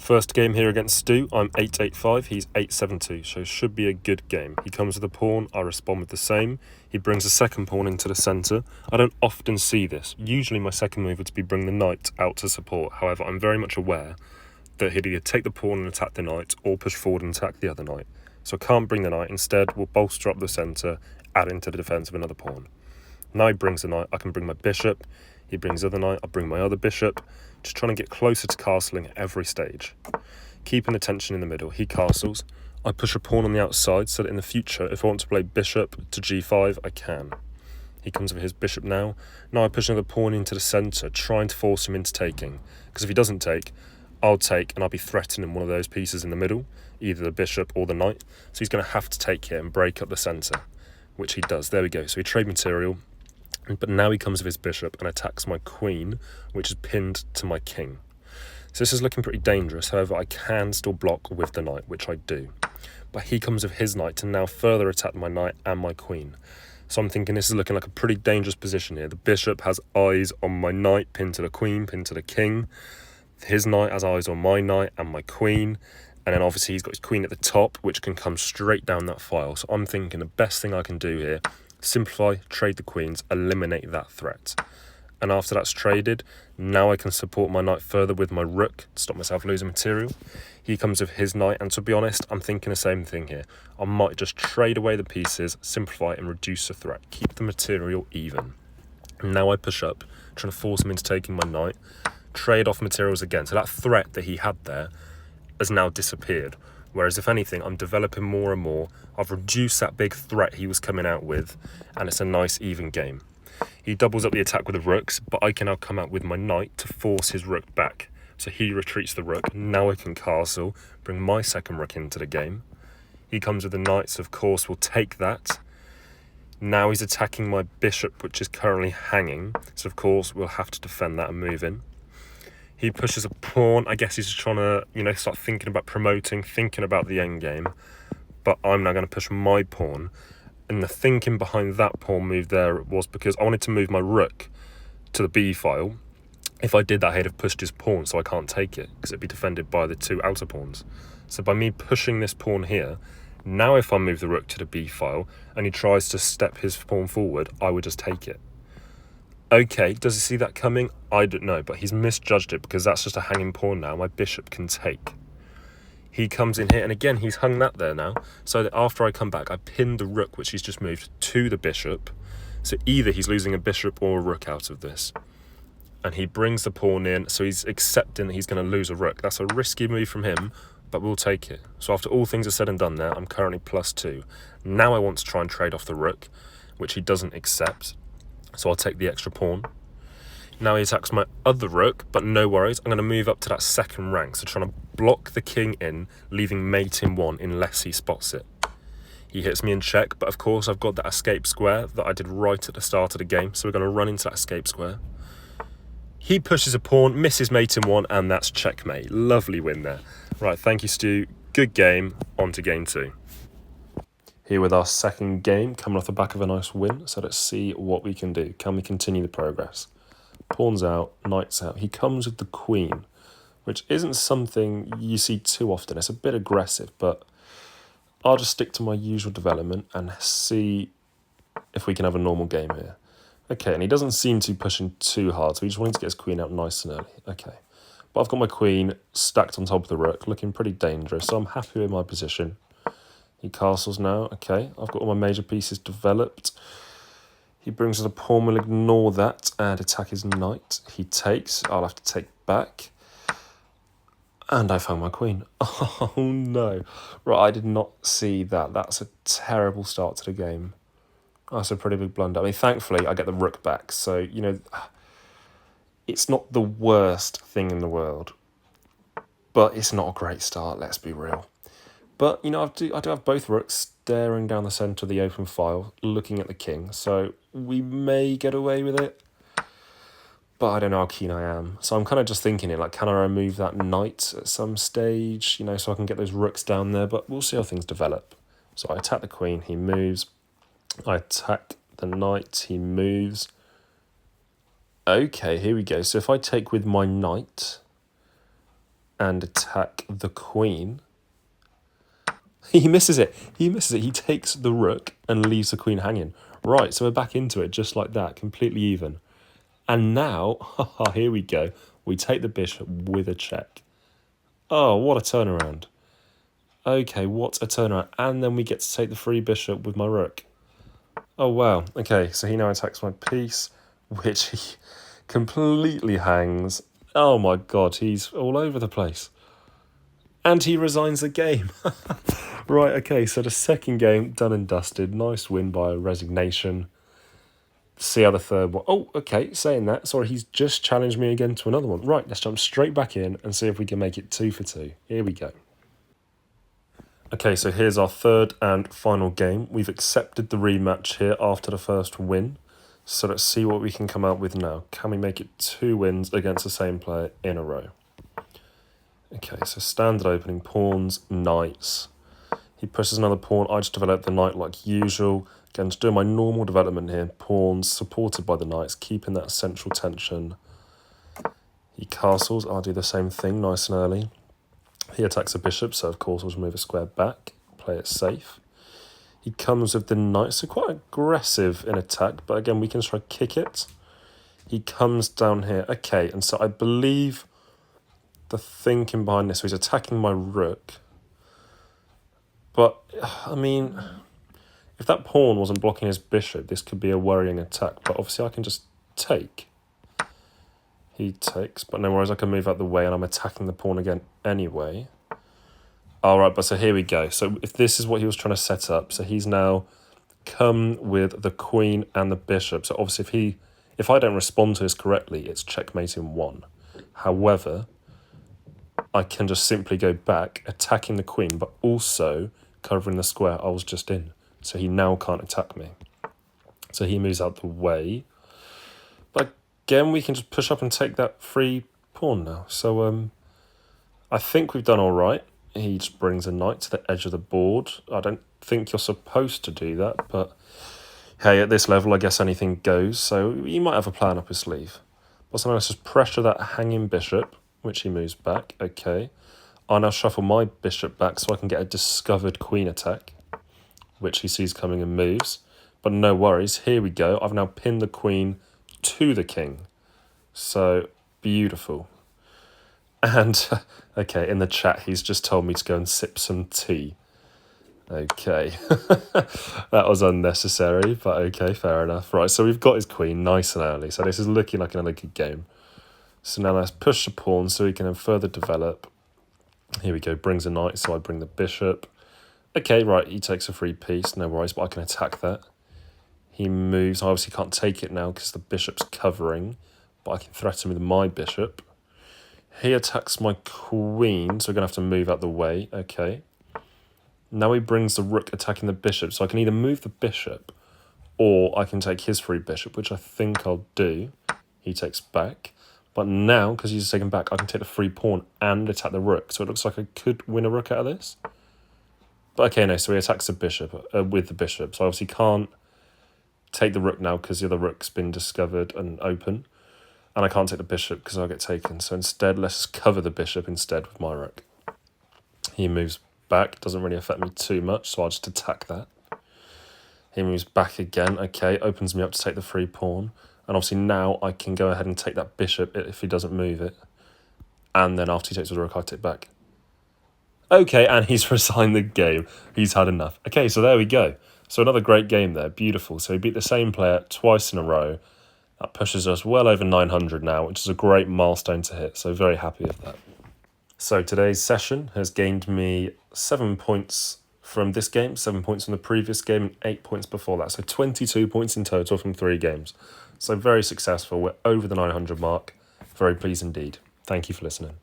First game here against Stu, I'm 885, he's 872, so should be a good game. He comes with a pawn, I respond with the same. He brings a second pawn into the centre. I don't often see this. Usually my second move would be bring the knight out to support. However, I'm very much aware that he'd either take the pawn and attack the knight or push forward and attack the other knight. So I can't bring the knight. Instead, we'll bolster up the centre, add into the defence of another pawn. Now he brings the knight, I can bring my bishop. He brings the other knight, I bring my other bishop. Just trying to get closer to castling at every stage. Keeping the tension in the middle. He castles. I push a pawn on the outside so that in the future, if I want to play bishop to g5, I can. He comes with his bishop now. Now I push another pawn into the centre, trying to force him into taking. Because if he doesn't take, I'll take and I'll be threatening one of those pieces in the middle, either the bishop or the knight. So he's going to have to take here and break up the centre, which he does. There we go. So we trade material. But now he comes with his bishop and attacks my queen, which is pinned to my king. So this is looking pretty dangerous. However, I can still block with the knight, which I do. But he comes with his knight to now further attack my knight and my queen. So I'm thinking this is looking like a pretty dangerous position here. The bishop has eyes on my knight, pinned to the queen, pinned to the king. His knight has eyes on my knight and my queen. And then obviously he's got his queen at the top, which can come straight down that file. So I'm thinking the best thing I can do here, simplify, trade the queens, eliminate that threat. And after that's traded, now I can support my knight further with my rook, stop myself losing material. He comes with his knight, and to be honest, I'm thinking the same thing here. I might just trade away the pieces, simplify and reduce the threat, keep the material even. And now I push up, trying to force him into taking my knight, trade off materials again. So that threat that he had there has now disappeared. Whereas if anything, I'm developing more and more. I've reduced that big threat he was coming out with, and it's a nice even game. He doubles up the attack with the rooks, but I can now come out with my knight to force his rook back. So he retreats the rook. Now I can castle, bring my second rook into the game. He comes with the knight, so of course we'll take that. Now he's attacking my bishop, which is currently hanging. So of course we'll have to defend that and move in. He pushes a pawn. I guess he's just trying to, start thinking about promoting, thinking about the end game. But I'm now going to push my pawn. And the thinking behind that pawn move there was because I wanted to move my rook to the b file. If I did that, he'd have pushed his pawn, so I can't take it because it'd be defended by the two outer pawns. So by me pushing this pawn here, now if I move the rook to the b file and he tries to step his pawn forward, I would just take it. Okay, does he see that coming? I don't know, but he's misjudged it because that's just a hanging pawn now. My bishop can take. He comes in here, and again, he's hung that there now. So that after I come back, I pin the rook, which he's just moved, to the bishop. So either he's losing a bishop or a rook out of this. And he brings the pawn in, so he's accepting that he's going to lose a rook. That's a risky move from him, but we'll take it. So after all things are said and done there, I'm currently +2. Now I want to try and trade off the rook, which he doesn't accept. So I'll take the extra pawn. Now he attacks my other rook, but no worries. I'm going to move up to that second rank. So trying to block the king in, leaving mate in 1 unless he spots it. He hits me in check, but of course I've got that escape square that I did right at the start of the game. So we're going to run into that escape square. He pushes a pawn, misses mate in 1, and that's checkmate. Lovely win there. Right, thank you, Stu. Good game. On to game 2. Here with our second game, coming off the back of a nice win. So let's see what we can do. Can we continue the progress? Pawn's out, knight's out. He comes with the queen, which isn't something you see too often. It's a bit aggressive, but I'll just stick to my usual development and see if we can have a normal game here. Okay, and he doesn't seem to be pushing too hard, so he just wanted to get his queen out nice and early. Okay, but I've got my queen stacked on top of the rook, looking pretty dangerous, so I'm happy with my position. He castles now. Okay, I've got all my major pieces developed. He brings us a pawn, we'll ignore that and attack his knight. He takes, I'll have to take back. And I found my queen. Oh no. Right, I did not see that. That's a terrible start to the game. That's a pretty big blunder. I mean, thankfully, I get the rook back. So, it's not the worst thing in the world. But it's not a great start, let's be real. But, I do have both rooks staring down the centre of the open file, looking at the king. So we may get away with it. But I don't know how keen I am. So I'm kind of just thinking it, can I remove that knight at some stage, so I can get those rooks down there. But we'll see how things develop. So I attack the queen, he moves. I attack the knight, he moves. Okay, here we go. So if I take with my knight, and attack the queen. He misses it. He misses it. He takes the rook and leaves the queen hanging. Right, so we're back into it just like that, completely even. And now, here we go. We take the bishop with a check. Oh, what a turnaround. Okay, what a turnaround. And then we get to take the free bishop with my rook. Oh, wow. Okay, so he now attacks my piece, which he completely hangs. Oh, my God, he's all over the place. And he resigns the game. Right, okay, so the second game, done and dusted. Nice win by resignation. See how the third one... Oh, okay, saying that. Sorry, he's just challenged me again to another one. Right, let's jump straight back in and see if we can make it 2 for 2. Here we go. Okay, so here's our third and final game. We've accepted the rematch here after the first win. So let's see what we can come out with now. Can we make it 2 wins against the same player in a row? Okay, so standard opening, pawns, knights. He pushes another pawn. I just develop the knight like usual. Again, just doing my normal development here. Pawns supported by the knights, keeping that central tension. He castles. I'll do the same thing nice and early. He attacks a bishop, so of course I'll just move a square back, play it safe. He comes with the knight, so quite aggressive in attack, but again, we can try to kick it. He comes down here. Okay, and so I believe the thinking behind this, so he's attacking my rook. But, I mean, if that pawn wasn't blocking his bishop, this could be a worrying attack, but obviously I can just take. He takes, but no worries, I can move out the way and I'm attacking the pawn again anyway. Alright, but so here we go. So if this is what he was trying to set up, so he's now come with the queen and the bishop. So obviously if I don't respond to this correctly, it's checkmate in 1. However, I can just simply go back, attacking the queen, but also covering the square I was just in. So he now can't attack me. So he moves out the way. But again, we can just push up and take that free pawn now. So I think we've done all right. He just brings a knight to the edge of the board. I don't think you're supposed to do that, but hey, at this level, I guess anything goes. So he might have a plan up his sleeve. But so now let's just pressure that hanging bishop, which he moves back. Okay. I'll now shuffle my bishop back so I can get a discovered queen attack, which he sees coming and moves. But no worries, here we go. I've now pinned the queen to the king. So, beautiful. And, okay, in the chat, he's just told me to go and sip some tea. Okay. That was unnecessary, but okay, fair enough. Right, so we've got his queen nice and early. So this is looking like another good game. So now let's push the pawn so we can then further develop. Here we go, brings a knight, so I bring the bishop. Okay, right, he takes a free piece, no worries, but I can attack that. He moves, I obviously can't take it now because the bishop's covering, but I can threaten with my bishop. He attacks my queen, so we're going to have to move out the way, okay. Now he brings the rook attacking the bishop, so I can either move the bishop or I can take his free bishop, which I think I'll do. He takes back. But now, because he's taken back, I can take the free pawn and attack the rook. So it looks like I could win a rook out of this. But okay, no, so he attacks the bishop with the bishop. So I obviously can't take the rook now because the other rook's been discovered and open. And I can't take the bishop because I'll get taken. So instead, let's just cover the bishop instead with my rook. He moves back. Doesn't really affect me too much, so I'll just attack that. He moves back again. Okay, opens me up to take the free pawn. And obviously now I can go ahead and take that bishop if he doesn't move it. And then after he takes the rook, I take back. Okay, and he's resigned the game. He's had enough. Okay, so there we go. So another great game there. Beautiful. So he beat the same player twice in a row. That pushes us well over 900 now, which is a great milestone to hit. So very happy with that. So today's session has gained me 7 points from this game, 7 points from the previous game, and 8 points before that. So 22 points in total from 3 games. So very successful. We're over the 900 mark. Very pleased indeed. Thank you for listening.